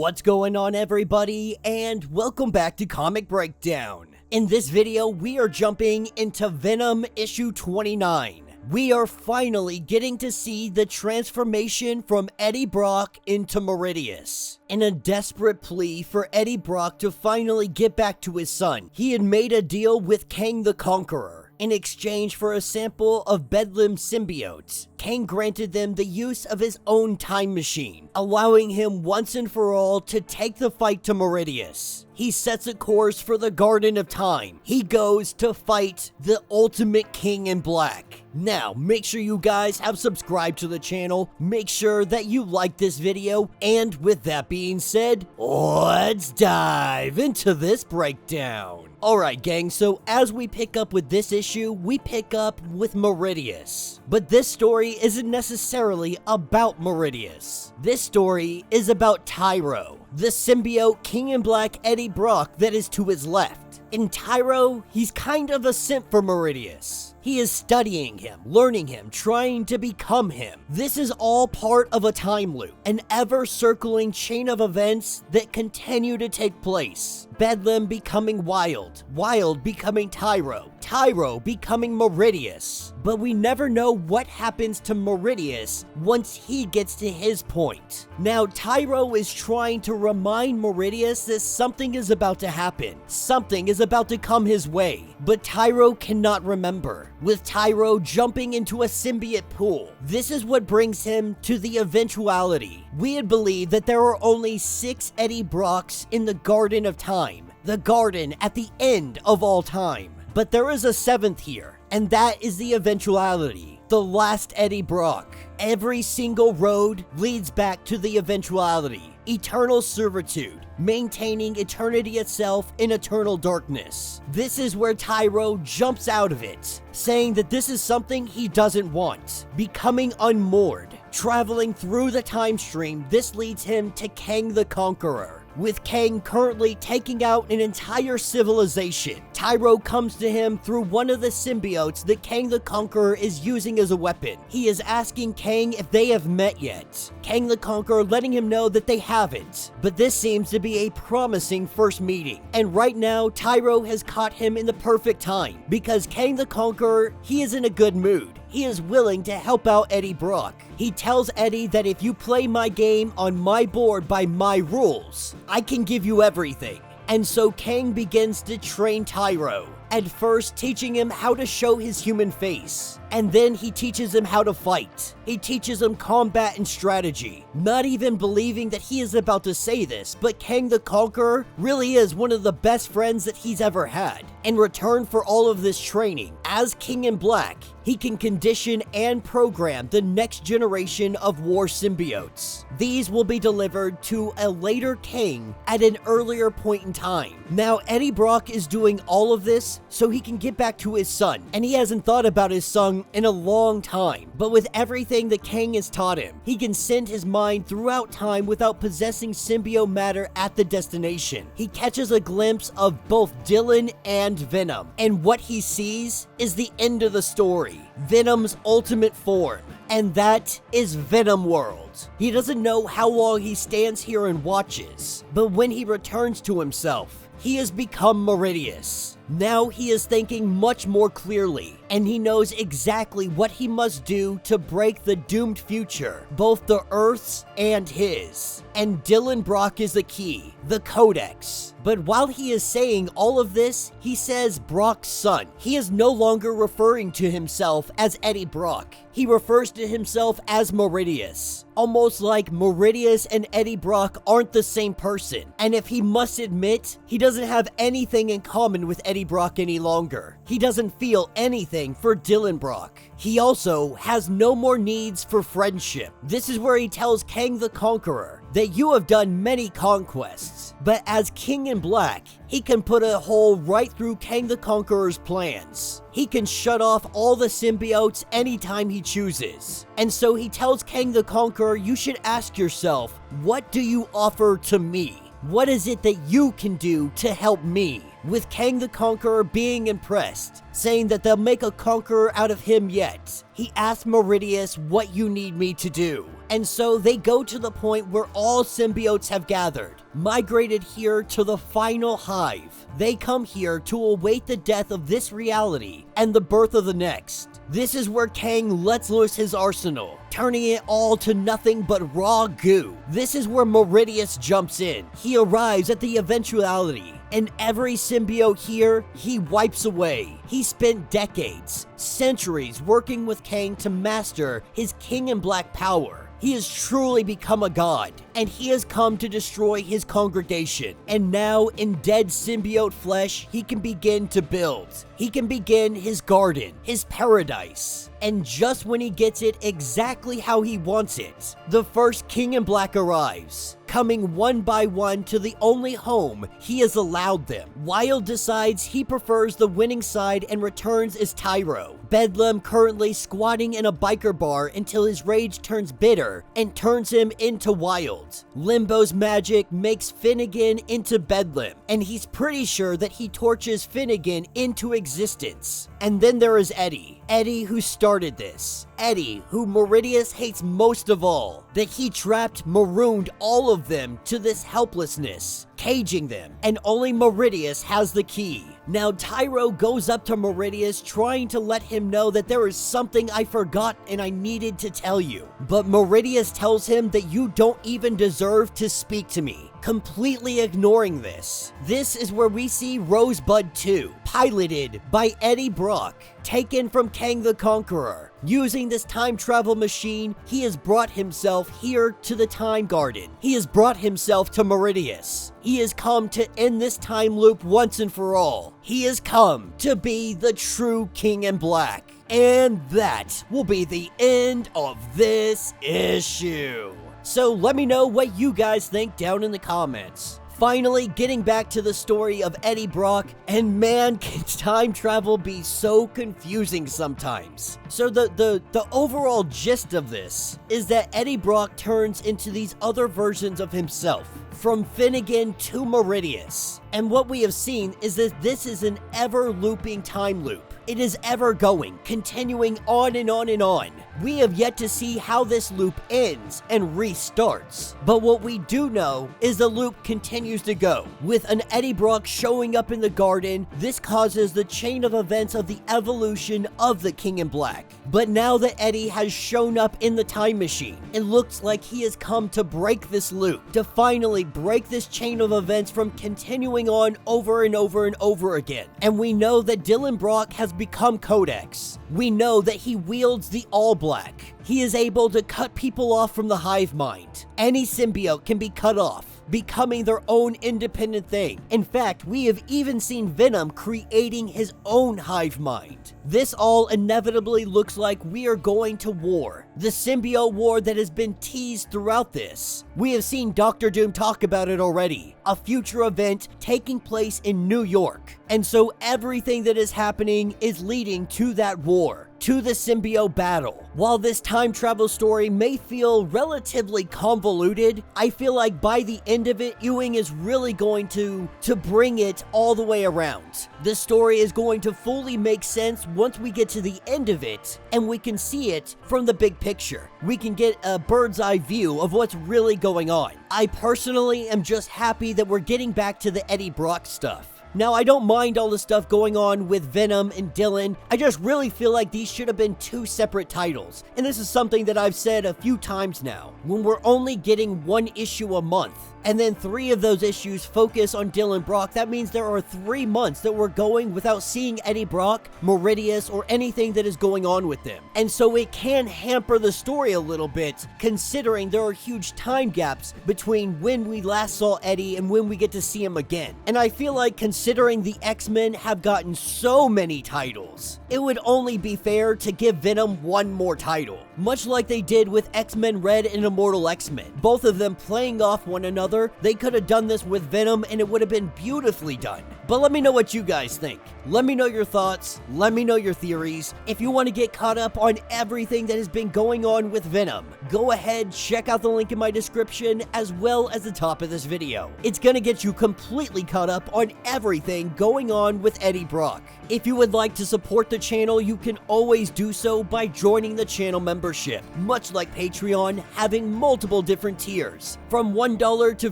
What's going on, everybody, and welcome back to Comic Breakdown. In this video, we are jumping into Venom issue 29. We are finally getting to see the transformation from Eddie Brock into Meridius. In a desperate plea for Eddie Brock to finally get back to his son, he had made a deal with Kang the Conqueror. In exchange for a sample of Bedlam's symbiote, Kang granted them the use of his own time machine, allowing him once and for all to take the fight to Meridius. He sets a course for the Garden of Time. He goes to fight the ultimate King in Black. Now, make sure you guys have subscribed to the channel, make sure that you like this video, and with that being said, let's dive into this breakdown. Alright gang, so as we pick up with this issue, we pick up with Meridius. But this story isn't necessarily about Meridius. This story is about Tyro, the symbiote King in Black Eddie Brock that is to his left. In Tyro, he's kind of a simp for Meridius. He is studying him, learning him, trying to become him. This is all part of a time loop, an ever-circling chain of events that continue to take place. Bedlam becoming Wild, Wild becoming Tyro, Tyro becoming Meridius. But we never know what happens to Meridius once he gets to his point. Now, Tyro is trying to remind Meridius that something is about to happen. Something is about to come his way. But Tyro cannot remember, with Tyro jumping into a symbiote pool. This is what brings him to the eventuality. We had believed that there are only 6 Eddie Brocks in the Garden of Time, the garden at the end of all time. But there is a 7th here, and that is the eventuality, the last Eddie Brock. Every single road leads back to the eventuality, eternal servitude, maintaining eternity itself in eternal darkness. This is where Tyro jumps out of it, saying that this is something he doesn't want, becoming unmoored. Traveling through the time stream, this leads him to Kang the Conqueror. With Kang currently taking out an entire civilization, Tyro comes to him through one of the symbiotes that Kang the Conqueror is using as a weapon. He is asking Kang if they have met yet. Kang the Conqueror letting him know that they haven't, but this seems to be a promising first meeting. And right now, Tyro has caught him in the perfect time, because Kang the Conqueror, he is in a good mood. He is willing to help out Eddie Brock. He tells Eddie that if you play my game on my board by my rules, I can give you everything. And so Kang begins to train Tyro, at first teaching him how to show his human face. And then he teaches him how to fight. He teaches him combat and strategy. Not even believing that he is about to say this, but Kang the Conqueror really is one of the best friends that he's ever had. In return for all of this training, as King in Black, he can condition and program the next generation of war symbiotes. These will be delivered to a later King at an earlier point in time. Now, Eddie Brock is doing all of this so he can get back to his son, and he hasn't thought about his son in a long time. But with everything that Kang has taught him, he can send his mind throughout time without possessing symbiote matter at the destination. He catches a glimpse of both Dylan and Venom, and what he sees is the end of the story, Venom's ultimate form, and that is Venom World. He doesn't know how long he stands here and watches, but when he returns to himself, he has become Meridius. Now he is thinking much more clearly, and he knows exactly what he must do to break the doomed future, both the Earth's and his. And Dylan Brock is the key, the Codex. But while he is saying all of this, he says Brock's son. He is no longer referring to himself as Eddie Brock. He refers to himself as Meridius. Almost like Meridius and Eddie Brock aren't the same person. And if he must admit, he doesn't have anything in common with Eddie Brock any longer. He doesn't feel anything for Dylan Brock. He also has no more needs for friendship. This is where he tells Kang the Conqueror that you have done many conquests, but as King in Black, he can put a hole right through Kang the Conqueror's plans. He can shut off all the symbiotes anytime he chooses. And so he tells Kang the Conqueror, you should ask yourself, what do you offer to me? What is it that you can do to help me? with Kang the Conqueror being impressed, saying that they'll make a conqueror out of him yet. He asks Meridius, "What you need me to do?" And so they go to the point where all symbiotes have gathered, migrated here to the final hive. They come here to await the death of this reality and the birth of the next. This is where Kang lets loose his arsenal, turning it all to nothing but raw goo. This is where Meridius jumps in. He arrives at the eventuality, and every symbiote here, he wipes away. He spent decades, centuries working with Kang to master his King in Black power. He has truly become a god, and he has come to destroy his congregation. And now, in dead symbiote flesh, he can begin to build. He can begin his garden, his paradise. And just when he gets it exactly how he wants it, the first King in Black arrives, coming one by one to the only home he has allowed them. Wild decides he prefers the winning side and returns as Tyro. Bedlam currently squatting in a biker bar until his rage turns bitter and turns him into Wild. Limbo's magic makes Finnegan into Bedlam, and he's pretty sure that he torches Finnegan into existence. And then there is Eddie. Eddie who started this. Eddie, who Meridius hates most of all, that he trapped, marooned all of them to this helplessness, caging them, and only Meridius has the key. Now Tyro goes up to Meridius trying to let him know that there is something I forgot and I needed to tell you. But Meridius tells him that you don't even deserve to speak to me, completely ignoring this. This is where we see Rosebud 2, piloted by Eddie Brock, taken from Kang the Conqueror. Using this time travel machine, he has brought himself here to the Time Garden. He has brought himself to Meridius. He has come to end this time loop once and for all. He has come to be the true King in Black. And that will be the end of this issue. So let me know what you guys think down in the comments. Finally, getting back to the story of Eddie Brock, and man, can time travel be so confusing sometimes. So the overall gist of this is that Eddie Brock turns into these other versions of himself, from Finnegan to Meridius. And what we have seen is that this is an ever-looping time loop. It is ever going, continuing on and on and on. We have yet to see how this loop ends and restarts. But what we do know is the loop continues to go. With an Eddie Brock showing up in the garden, this causes the chain of events of the evolution of the King in Black. But now that Eddie has shown up in the time machine, it looks like he has come to break this loop, to finally break this chain of events from continuing on over and over and over again. And we know that Dylan Brock has become Codex. We know that he wields the All Black. He is able to cut people off from the hive mind. Any symbiote can be cut off, becoming their own independent thing. In fact, we have even seen Venom creating his own hive mind. This all inevitably looks like we are going to war. The symbiote war that has been teased throughout this. We have seen Dr. Doom talk about it already. A future event taking place in New York. And so everything that is happening is leading to that war, to the symbiote battle. While this time travel story may feel relatively convoluted, I feel like by the end of it, Ewing is really going to bring it all the way around. The story is going to fully make sense once we get to the end of it, and we can see it from the big picture. We can get a bird's eye view of what's really going on. I personally am just happy that we're getting back to the Eddie Brock stuff. Now, I don't mind all the stuff going on with Venom and Dylan. I just really feel like these should have been two separate titles. And this is something that I've said a few times now. When we're only getting one issue a month, and then 3 of those issues focus on Dylan Brock, that means there are 3 months that we're going without seeing Eddie Brock, Meridius, or anything that is going on with them. And so it can hamper the story a little bit, considering there are huge time gaps between when we last saw Eddie and when we get to see him again. And I feel like considering the X-Men have gotten so many titles, it would only be fair to give Venom one more title, much like they did with X-Men Red and Immortal X-Men, both of them playing off one another other, they could have done this with Venom and it would have been beautifully done. But let me know what you guys think. Let me know your thoughts. Let me know your theories. If you want to get caught up on everything that has been going on with Venom, go ahead, check out the link in my description as well as the top of this video. It's going to get you completely caught up on everything going on with Eddie Brock. If you would like to support the channel, you can always do so by joining the channel membership, much like Patreon, having multiple different tiers, from $1 to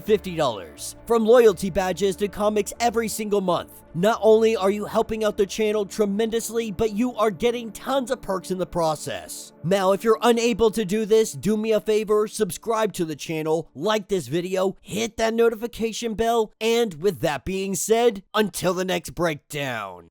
$50, from loyalty badges to comics every single month. Not only are you helping out the channel tremendously, but you are getting tons of perks in the process. Now, if you're unable to do this, do me a favor, subscribe to the channel, like this video, hit that notification bell, and with that being said, until the next breakdown.